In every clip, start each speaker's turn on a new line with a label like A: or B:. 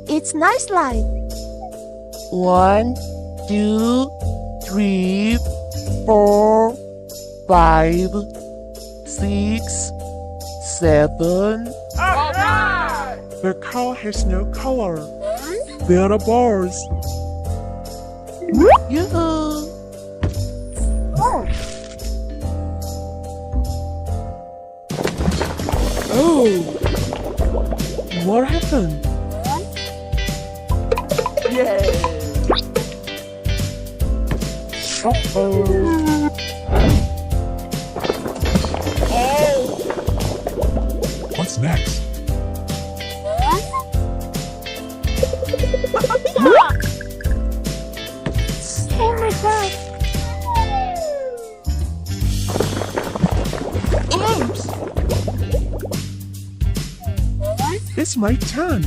A: It's nice line.
B: 1, 2, 3, 4, 5, 6, 7.
C: The car has no color. There are balls.
B: Yoo-hoo!
C: Oh! What happened? Uh-oh. What's next?
A: Oh my god.
C: Oops! It's my turn.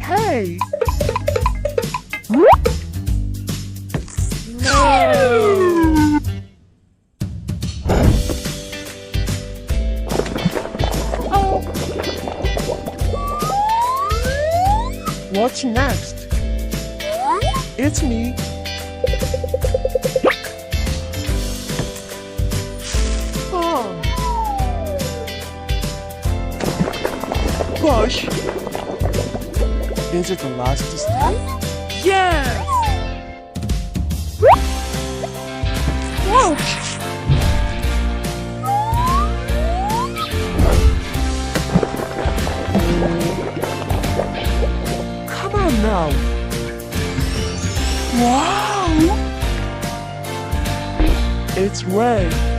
C: Hey! What's next? It's me. Oh. Push. Is it the last step? Yes! Whoa! Come on now. Wow! It's red.